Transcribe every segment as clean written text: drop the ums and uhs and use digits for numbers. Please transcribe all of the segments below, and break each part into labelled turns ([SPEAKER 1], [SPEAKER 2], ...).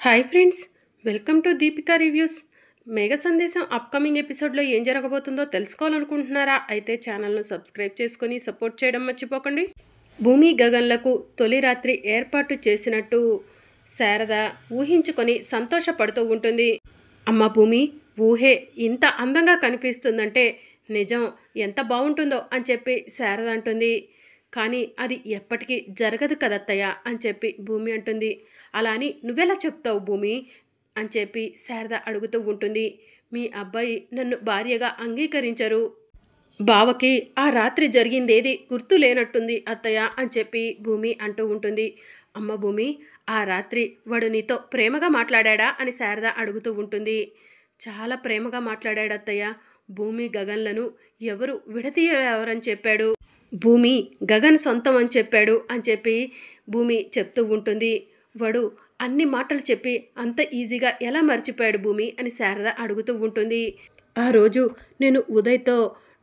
[SPEAKER 1] Hi friends, welcome to Deepika reviews. మేఘ సందేశం upcoming ఎపిసోడ్లో ఏం జరగబోతుందో తెలుసుకోవాలనుకుంటున్నారా? అయితే ఛానల్ను సబ్స్క్రైబ్ చేసుకొని సపోర్ట్ చేయడం మర్చిపోకండి. భూమి గగన్లకు తొలి రాత్రి ఏర్పాటు చేసినట్టు శారద ఊహించుకొని సంతోషపడుతూ ఉంటుంది. అమ్మ భూమి, ఊహే ఇంత అందంగా కనిపిస్తుందంటే నిజం ఎంత బాగుంటుందో అని చెప్పి శారద అంటుంది. కానీ అది ఎప్పటికీ జరగదు కదత్తయ్య అని చెప్పి భూమి అంటుంది. అలా అని నువ్వెలా చెప్తావు భూమి అని చెప్పి శారద అడుగుతూ ఉంటుంది. మీ అబ్బాయి నన్ను భార్యగా అంగీకరించరు. బావకి ఆ రాత్రి జరిగిందేది గుర్తు లేనట్టుంది అత్తయ్య అని చెప్పి భూమి అంటూ ఉంటుంది. అమ్మ భూమి, ఆ రాత్రి వాడు నీతో ప్రేమగా మాట్లాడా అని శారద అడుగుతూ ఉంటుంది. చాలా ప్రేమగా మాట్లాడాడు అత్తయ్య. భూమి గగన్లను ఎవరు విడదీయరెవరని చెప్పాడు. భూమి గగన్ సొంతం అని చెప్పాడు అని చెప్పి భూమి చెప్తూ ఉంటుంది. వాడు అన్ని మాటలు చెప్పి అంత ఈజీగా ఎలా మర్చిపోయాడు భూమి అని శారద అడుగుతూ ఉంటుంది. ఆ రోజు నేను ఉదయ్తో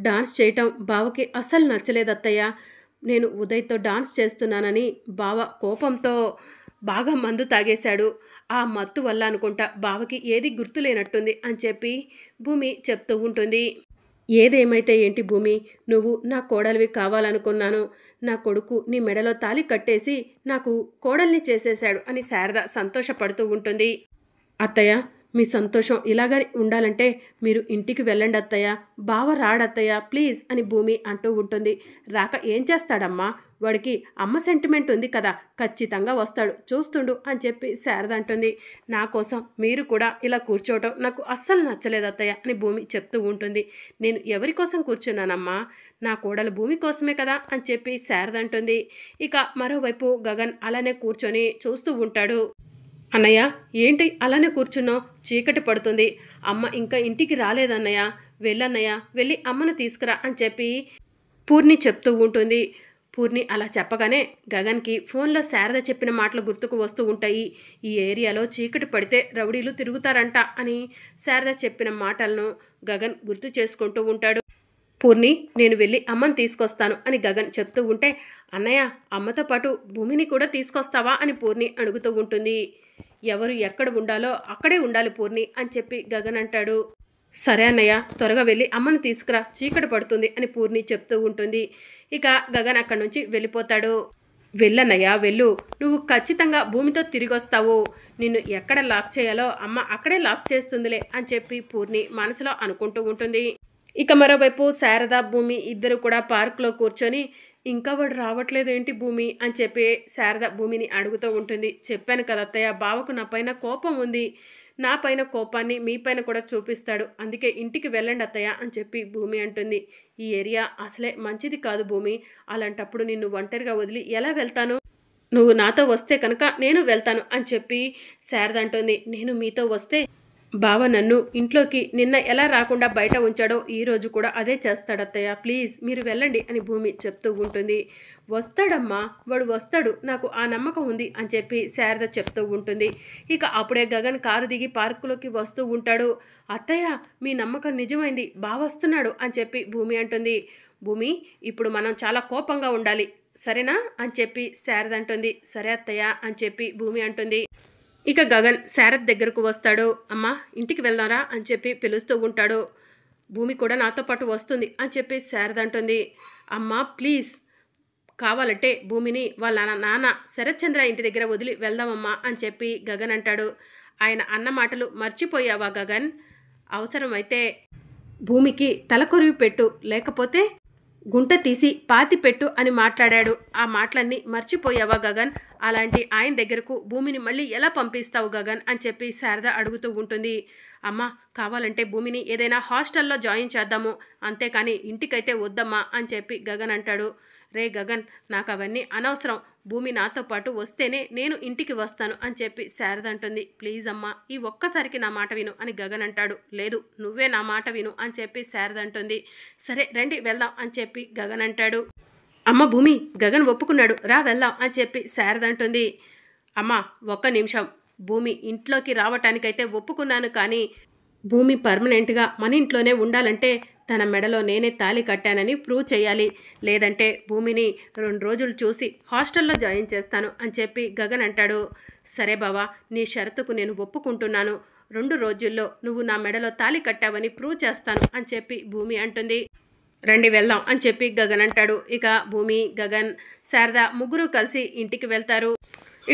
[SPEAKER 1] డాన్స్ చేయటం బావకి అస్సలు నచ్చలేదు అత్తయ్య. నేను ఉదయ్తో డాన్స్ చేస్తున్నానని బావ కోపంతో బాగా మందు తాగేశాడు. ఆ మత్తు వల్ల అనుకుంటా బావకి ఏది గుర్తులేనట్టుంది అని చెప్పి భూమి చెప్తూ ఉంటుంది. ఏదేమైతే ఏంటి భూమి, నువ్వు నా కోడలివి కావాలనుకున్నాను. నా కొడుకు నీ మెడలో తాళి కట్టేసి నాకు కోడల్ని చేసేశాడు అని శారద సంతోషపడుతూ ఉంటుంది. అత్తయ్య, మీ సంతోషం ఇలాగని ఉండాలంటే మీరు ఇంటికి వెళ్ళండి అత్తయ్య. బావ రాడత్తయ్య ప్లీజ్ అని భూమి అంటూ ఉంటుంది. రాక ఏం చేస్తాడమ్మా, వాడికి అమ్మ సెంటిమెంట్ ఉంది కదా, ఖచ్చితంగా వస్తాడు, చూస్తుండు అని చెప్పి శారద అంటుంది. నా కోసం మీరు కూడా ఇలా కూర్చోవటం నాకు అస్సలు నచ్చలేదు అత్తయ్య అని భూమి చెప్తూ ఉంటుంది. నేను ఎవరి కోసం కూర్చున్నానమ్మా, నా కోడలు భూమి కోసమే కదా అని చెప్పి శారద అంటుంది. ఇక మరోవైపు గగన్ అలానే కూర్చొని చూస్తూ ఉంటాడు. అన్నయ్య, ఏంటి అలానే కూర్చున్నావు? చీకటి పడుతుంది, అమ్మ ఇంకా ఇంటికి రాలేదన్నయ్య. వెళ్ళన్నయ్య, వెళ్ళి అమ్మను తీసుకురా అని చెప్పి పూర్ణి చెప్తూ ఉంటుంది. పూర్ణి అలా చెప్పగానే గగన్కి ఫోన్లో శారద చెప్పిన మాటలు గుర్తుకు వస్తూ ఉంటాయి. ఈ ఏరియాలో చీకటి పడితే రౌడీలు తిరుగుతారంట అని శారద చెప్పిన మాటలను గగన్ గుర్తు చేసుకుంటూ ఉంటాడు. పూర్ణి, నేను వెళ్ళి అమ్మని తీసుకొస్తాను అని గగన్ చెప్తూ ఉంటే, అన్నయ్య అమ్మతో పాటు భూమిని కూడా తీసుకొస్తావా అని పూర్ణి అడుగుతూ ఉంటుంది. ఎవరు ఎక్కడ ఉండాలో అక్కడే ఉండాలి పూర్ణి అని చెప్పి గగన్ అంటాడు. సరే అన్నయ్య, త్వరగా వెళ్ళి అమ్మను తీసుకురా, చీకటి పడుతుంది అని పూర్ణి చెప్తూ ఉంటుంది. ఇక గగన్ అక్కడి నుంచి వెళ్ళిపోతాడు. వెళ్ళన్నయ్య వెళ్ళు, నువ్వు ఖచ్చితంగా భూమితో తిరిగి వస్తావు. నిన్ను ఎక్కడ లాక్ చేయాలో అమ్మ అక్కడే లాక్ చేస్తుందిలే అని చెప్పి పూర్ణి మనసులో అనుకుంటూ ఉంటుంది. ఇక మరోవైపు శారద భూమి ఇద్దరు కూడా పార్కులో కూర్చొని, ఇంకా వాడు రావట్లేదేంటి భూమి అని చెప్పి శారద భూమిని అడుగుతూ ఉంటుంది. చెప్పాను కదా అత్తయ్య, బావకు నా పైన కోపం ఉంది. నా పైన కోపాన్ని మీ పైన కూడా చూపిస్తాడు. అందుకే ఇంటికి వెళ్ళండి అత్తయ్య అని చెప్పి భూమి అంటుంది. ఈ ఏరియా అసలే మంచిది కాదు భూమి, అలాంటప్పుడు నిన్ను ఒంటరిగా వదిలి ఎలా వెళ్తాను? నువ్వు నాతో వస్తే కనుక నేను వెళ్తాను అని చెప్పి శారద అంటుంది. నేను మీతో వస్తే బావ నన్ను ఇంట్లోకి నిన్న ఎలా రాకుండా బయట ఉంచాడో ఈరోజు కూడా అదే చేస్తాడత్తయ్య, ప్లీజ్ మీరు వెళ్ళండి అని భూమి చెప్తూ ఉంటుంది. వస్తాడమ్మా, వాడు వస్తాడు, నాకు ఆ నమ్మకం ఉంది అని చెప్పి శారద చెప్తూ ఉంటుంది. ఇక అప్పుడే గగన్ కారు దిగి పార్కులోకి వస్తూ ఉంటాడు. అత్తయ్య, మీ నమ్మకం నిజమైంది, బావ వస్తున్నాడు అని చెప్పి భూమి అంటుంది. భూమి, ఇప్పుడు మనం చాలా కోపంగా ఉండాలి సరేనా అని చెప్పి శారద అంటుంది. సరే అత్తయ్య అని చెప్పి భూమి అంటుంది. ఇక గగన్ శారద దగ్గరకు వస్తాడు. అమ్మా ఇంటికి వెళ్దారా అని చెప్పి పిలుస్తూ ఉంటాడు. భూమి కూడా నాతో పాటు వస్తుంది అని చెప్పి శారద అంటుంది. అమ్మా ప్లీజ్, కావాలంటే భూమిని వాళ్ళ నాన్న శరత్చంద్ర ఇంటి దగ్గర వదిలి వెళ్దామమ్మా అని చెప్పి గగన్ అంటాడు. ఆయన అన్న మాటలు మర్చిపోయావా గగన్? అవసరమైతే భూమికి తలకొరివి పెట్టు, లేకపోతే గుంట తీసి పాతి పెట్టు అని మాట్లాడాడు. ఆ మాటలన్నీ మర్చిపోయావా గగన్? అలాంటి ఆయన దగ్గరకు భూమిని మళ్ళీ ఎలా పంపిస్తావు గగన్ అని చెప్పి శారద అడుగుతూ ఉంటుంది. అమ్మ, కావాలంటే భూమిని ఏదైనా హాస్టల్లో జాయిన్ చేద్దాము, అంతేకాని ఇంటికైతే వద్దమ్మా అని చెప్పి గగన్ అంటాడు. రే గగన్, నాకు అవన్నీ అనవసరం, భూమి నాతో పాటు వస్తేనే నేను ఇంటికి వస్తాను అని చెప్పి శారద అంటుంది. ప్లీజ్ అమ్మా, ఈ ఒక్కసారికి నా మాట విను అని గగన్ అంటాడు. లేదు, నువ్వే నా మాట విను అని చెప్పి శారద అంటుంది. సరే రండి వెళ్దాం అని చెప్పి గగన్ అంటాడు. అమ్మ భూమి, గగన్ ఒప్పుకున్నాడు, రా వెళ్దాం అని చెప్పి శారద అంటుంది. అమ్మ ఒక్క నిమిషం, భూమి ఇంట్లోకి రావటానికైతే ఒప్పుకున్నాను, కానీ భూమి పర్మనెంట్గా మన ఇంట్లోనే ఉండాలంటే తన మెడలో నేనే తాళి కట్టానని ప్రూవ్ చేయాలి, లేదంటే భూమిని 2 రోజులు చూసి హాస్టల్లో జాయిన్ చేస్తాను అని చెప్పి గగన్ అంటాడు. సరే బావా, నీ షరతుకు నేను ఒప్పుకుంటున్నాను. 2 రోజుల్లో నువ్వు నా మెడలో తాళి కట్టావని ప్రూవ్ చేస్తాను అని చెప్పి భూమి అంటుంది. రండి వెళ్దాం అని చెప్పి గగన్ అంటాడు. ఇక భూమి, గగన్, శారద ముగ్గురు కలిసి ఇంటికి వెళ్తారు.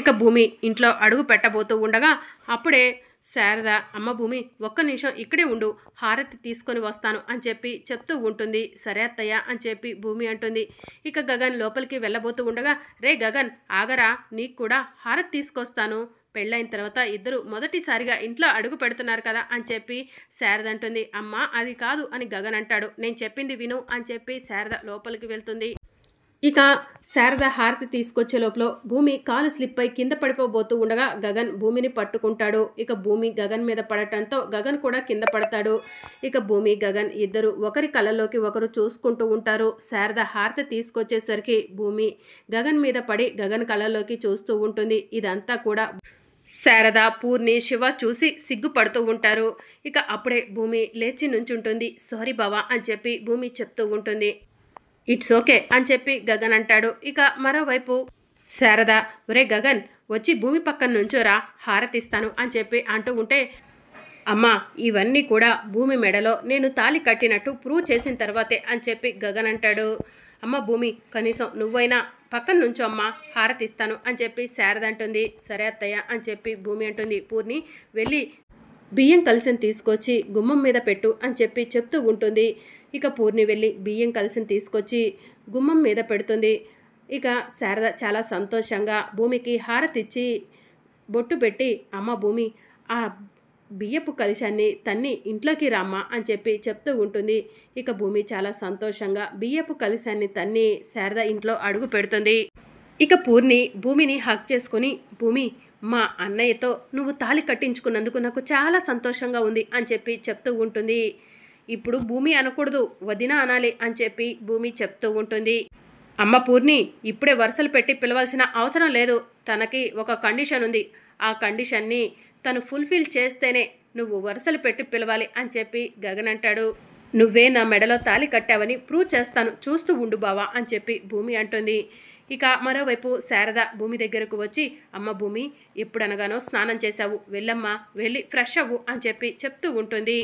[SPEAKER 1] ఇక భూమి ఇంట్లో అడుగు పెట్టబోతూ ఉండగా అప్పుడే శారద, అమ్మ భూమి ఒక్క నిమిషం ఇక్కడే ఉండు, హారతి తీసుకొని వస్తాను అని చెప్పి చెప్తూ ఉంటుంది. సరే అత్తయ్య అని చెప్పి భూమి అంటుంది. ఇక గగన్ లోపలికి వెళ్ళబోతూ ఉండగా, రే గగన్ ఆగరా, నీకు కూడా హారతి తీసుకొస్తాను, పెళ్ళైన తర్వాత ఇద్దరు మొదటిసారిగా ఇంట్లో అడుగు పెడుతున్నారు కదా అని చెప్పి శారద అంటుంది. అమ్మ అది కాదు అని గగన్ అంటాడు. నేను చెప్పింది విను అని చెప్పి శారద లోపలికి వెళ్తుంది. ఇక శారద హారతి తీసుకొచ్చే లోపల భూమి కాలు స్లిప్ అయి కింద పడిపోబోతూ ఉండగా గగన్ భూమిని పట్టుకుంటాడు. ఇక భూమి గగన్ మీద పడటంతో గగన్ కూడా కింద పడతాడు. ఇక భూమి, గగన్ ఇద్దరు ఒకరి కళ్ళలోకి ఒకరు చూసుకుంటూ ఉంటారు. శారద హారతి తీసుకొచ్చేసరికి భూమి గగన్ మీద పడి గగన్ కళ్ళలోకి చూస్తూ ఉంటుంది. ఇదంతా కూడా శారద, పూర్ణి, శివ చూసి సిగ్గుపడుతూ ఉంటారు. ఇక అప్పుడే భూమి లేచి నుంచుంటుంది. సారీ బావా అని చెప్పి భూమి చెప్తూ ఉంటుంది. ఇట్స్ ఓకే అని చెప్పి గగన్ అంటాడు. ఇక మరోవైపు శారద, ఒరే గగన్ వచ్చి భూమి పక్కన నుంచోరా, హారతిస్తాను అని చెప్పి అంటూ ఉంటే, అమ్మ ఇవన్నీ కూడా భూమి మెడలో నేను తాళి కట్టినట్టు ప్రూవ్ చేసిన తర్వాతే అని చెప్పి గగన్ అంటాడు. అమ్మ భూమి కనీసం నువ్వైనా పక్కన నుంచో అమ్మ, హారతిస్తాను అని చెప్పి శారద అంటుంది. సరే అత్తయ్య అని చెప్పి భూమి అంటుంది. పూర్ణి వెళ్ళి బియ్యం కలిసిని తీసుకొచ్చి గుమ్మం మీద పెట్టు అని చెప్పి చెప్తూ ఉంటుంది. ఇక పూర్ణి వెళ్ళి బియ్యం కలిసిని తీసుకొచ్చి గుమ్మం మీద పెడుతుంది. ఇక శారద చాలా సంతోషంగా భూమికి హారతిచ్చి బొట్టు పెట్టి, అమ్మ భూమి ఆ బియ్యపు కలశాన్ని తన్ని ఇంట్లోకి రామ్మా అని చెప్పి చెప్తూ ఉంటుంది. ఇక భూమి చాలా సంతోషంగా బియ్యపు కలశాన్ని తన్ని శారద ఇంట్లో అడుగు పెడుతుంది. ఇక పూర్ణి భూమిని హగ్ చేసుకొని, భూమి మా అన్నయ్యతో నువ్వు తాళి కట్టించుకున్నందుకు నాకు చాలా సంతోషంగా ఉంది అని చెప్పి చెప్తూ ఉంటుంది. ఇప్పుడు భూమి అనకూడదు, వదిన అనాలి అని చెప్పి భూమి చెప్తూ ఉంటుంది. అమ్మ పూర్ణి ఇప్పుడే వరుసలు పెట్టి పిలవాల్సిన అవసరం లేదు, తనకి ఒక కండిషన్ ఉంది, ఆ కండిషన్ని తను ఫుల్ఫిల్ చేస్తేనే నువ్వు వరుసలు పెట్టి పిలవాలి అని చెప్పి గగన్ అంటాడు. నువ్వే నా మెడలో తాళి కట్టావని ప్రూవ్ చేస్తాను, చూస్తూ ఉండు బావా అని చెప్పి భూమి అంటుంది. ఇక మరోవైపు శారద భూమి దగ్గరకు వచ్చి, అమ్మ భూమి ఎప్పుడనగానో స్నానం చేశావు, వెళ్ళమ్మా వెళ్ళి ఫ్రెష్ అవ్వు అని చెప్పి చెప్తూ ఉంటుంది.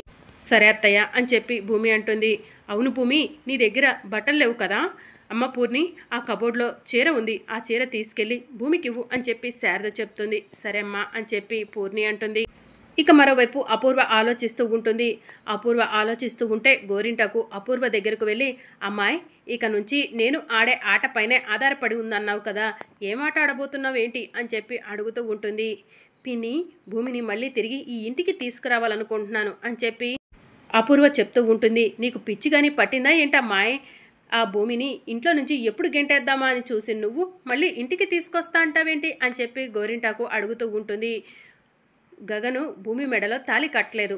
[SPEAKER 1] సరే అత్తయ్య అని చెప్పి భూమి అంటుంది. అవును భూమి నీ దగ్గర బట్టలు లేవు కదా, అమ్మ పూర్ణి ఆ కబోర్డ్లో చీర ఉంది, ఆ చీర తీసుకెళ్ళి భూమికి ఇవ్వు అని చెప్పి శారద చెప్తుంది. సరే అమ్మా అని చెప్పి పూర్ణి అంటుంది. ఇక మరోవైపు అపూర్వ ఆలోచిస్తూ ఉంటుంది. అపూర్వ ఆలోచిస్తూ ఉంటే గోరింటకు అపూర్వ దగ్గరకు వెళ్ళి, అమ్మాయి ఇక నుంచి నేను ఆడే ఆటపైనే ఆధారపడి ఉందన్నావు కదా, ఏం ఆట ఆడబోతున్నావు ఏంటి అని చెప్పి అడుగుతూ ఉంటుంది. పిన్ని భూమిని మళ్ళీ తిరిగి ఈ ఇంటికి తీసుకురావాలనుకుంటున్నాను అని చెప్పి అపూర్వ చెప్తూ ఉంటుంది. నీకు పిచ్చి కానీ పట్టిందా ఏంటమ్మాయి, ఆ భూమిని ఇంట్లో నుంచి ఎప్పుడు గెంటేద్దామా అని చూసి నువ్వు మళ్ళీ ఇంటికి తీసుకొస్తా అంటావేంటి అని చెప్పి గోరింటాకు అడుగుతూ ఉంటుంది. గగను భూమి మెడలో తాళి కట్టలేదు,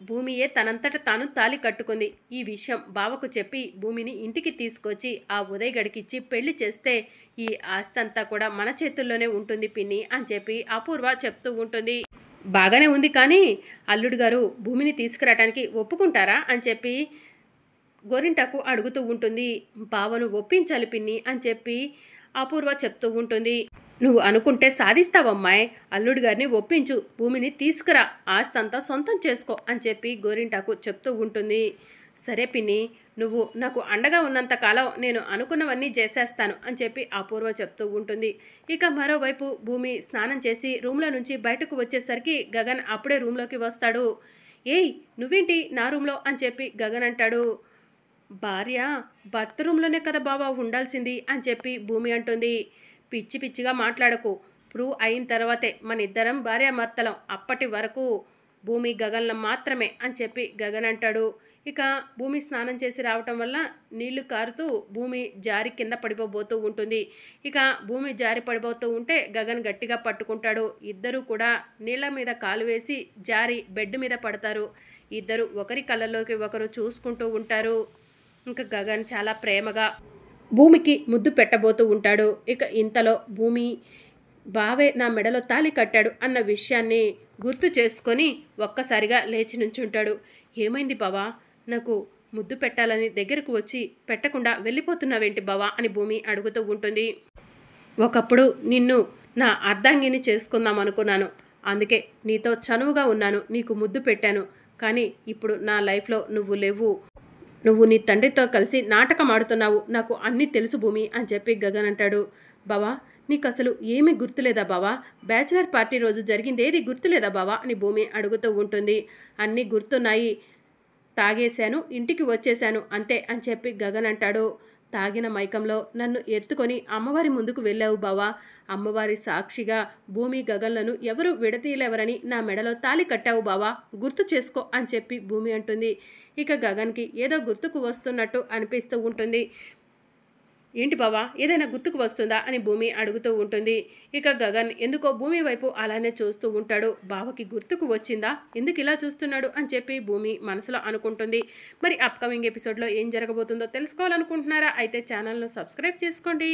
[SPEAKER 1] భూమియే తనంతట తాను తాళి కట్టుకుంది. ఈ విషయం బావకు చెప్పి భూమిని ఇంటికి తీసుకొచ్చి ఆ ఉదయ్ గడికిచ్చి పెళ్లి చేస్తే ఈ ఆస్తి అంతా కూడా మన చేతుల్లోనే ఉంటుంది పిన్ని అని చెప్పి అపూర్వ చెప్తూ ఉంటుంది. బాగానే ఉంది కానీ అల్లుడు గారు భూమిని తీసుకురావడానికి ఒప్పుకుంటారా అని చెప్పి గోరింటాకు అడుగుతూ ఉంటుంది. బావను ఒప్పించాలి పిన్ని అని చెప్పి అపూర్వ చెప్తూ ఉంటుంది. నువ్వు అనుకుంటే సాధిస్తావమ్మాయి, అల్లుడు గారిని ఒప్పించు, భూమిని తీసుకురా, ఆస్తంతా సొంతం చేసుకో అని చెప్పి గోరింటాకు చెప్తూ ఉంటుంది. సరే పిన్ని నువ్వు నాకు అండగా ఉన్నంతకాలం నేను అనుకున్నవన్నీ చేసేస్తాను అని చెప్పి అపూర్వ చెప్తూ ఉంటుంది. ఇక మరోవైపు భూమి స్నానం చేసి రూమ్లో నుంచి బయటకు వచ్చేసరికి గగన్ అప్పుడే రూమ్లోకి వస్తాడు. ఏయ్ నువ్వేంటి నా రూమ్లో అని చెప్పి గగన్ అంటాడు. భార్య భర్త రూమ్లోనే కదా బావా ఉండాల్సింది అని చెప్పి భూమి అంటుంది. పిచ్చి పిచ్చిగా మాట్లాడకు, ప్రూవ్ అయిన తర్వాతే మన ఇద్దరం భార్యాభర్తలం, అప్పటి వరకు భూమి గగన్ల మాత్రమే అని చెప్పి గగన్ అంటాడు. ఇక భూమి స్నానం చేసి రావటం వల్ల నీళ్లు కారుతూ భూమి జారి కింద పడిపోతూ ఉంటుంది. ఇక భూమి జారి పడిపోతూ ఉంటే గగన్ గట్టిగా పట్టుకుంటాడు. ఇద్దరు కూడా నీళ్ళ మీద కాలు వేసి జారి బెడ్ మీద పడతారు. ఇద్దరు ఒకరి కళ్ళలోకి ఒకరు చూసుకుంటూ ఉంటారు. ఇంకా గగన్ చాలా ప్రేమగా భూమికి ముద్దు పెట్టబోతూ ఉంటాడు. ఇక ఇంతలో భూమి బావే నా మెడలో తాళి కట్టాడు అన్న విషయాన్ని గుర్తు చేసుకొని ఒక్కసారిగా లేచి నుంచుంటాడు. ఏమైంది బావా, నాకు ముద్దు పెట్టాలని దగ్గరకు వచ్చి పెట్టకుండా వెళ్ళిపోతున్నావేంటి బావా అని భూమి అడుగుతూ ఉంటుంది. ఒకప్పుడు నిన్ను నా అర్ధాంగిని చేసుకుందాం అనుకున్నాను. అందుకే నీతో చనువుగా ఉన్నాను, నీకు ముద్దు పెట్టాను. కానీ ఇప్పుడు నా లైఫ్లో నువ్వు లేవు. నువ్వు నీ తండ్రితో కలిసి నాటకం ఆడుతున్నావు. నాకు అన్నీ తెలుసు భూమి అని చెప్పి గగన్ అంటాడు. బావా నీకు అసలు ఏమీ గుర్తులేదా బావా? బ్యాచిలర్ పార్టీ రోజు జరిగిందేది గుర్తులేదా బావా అని భూమి అడుగుతూ ఉంటుంది. అన్నీ గుర్తున్నాయి, తాగేశాను, ఇంటికి వచ్చేశాను అంతే అని చెప్పి గగన్ అంటాడు. తాగిన మైకంలో నన్ను ఎత్తుకొని అమ్మవారి ముందుకు వెళ్ళావు బావా. అమ్మవారి సాక్షిగా భూమి గగన్లను ఎవరు విడతీయలేవరని నా మెడలో తాళి కట్టావు బావా, గుర్తు చేసుకో అని చెప్పి భూమి అంటుంది. ఇక గగన్కి ఏదో గుర్తుకు వస్తున్నట్టు అనిపిస్తూ ఉంటుంది. ఏంటి బావా ఏదైనా గుర్తుకు వస్తుందా అని భూమి అడుగుతూ ఉంటుంది. ఇక గగన్ ఎందుకో భూమి వైపు అలానే చూస్తూ ఉంటాడు. బావకి గుర్తుకు వచ్చిందా, ఎందుకు ఇలా చూస్తున్నాడు అని చెప్పి భూమి మనసులో అనుకుంటుంది. మరి అప్కమింగ్ ఎపిసోడ్లో ఏం జరగబోతుందో తెలుసుకోవాలనుకుంటున్నారా? అయితే ఛానల్ను సబ్స్క్రైబ్ చేసుకోండి.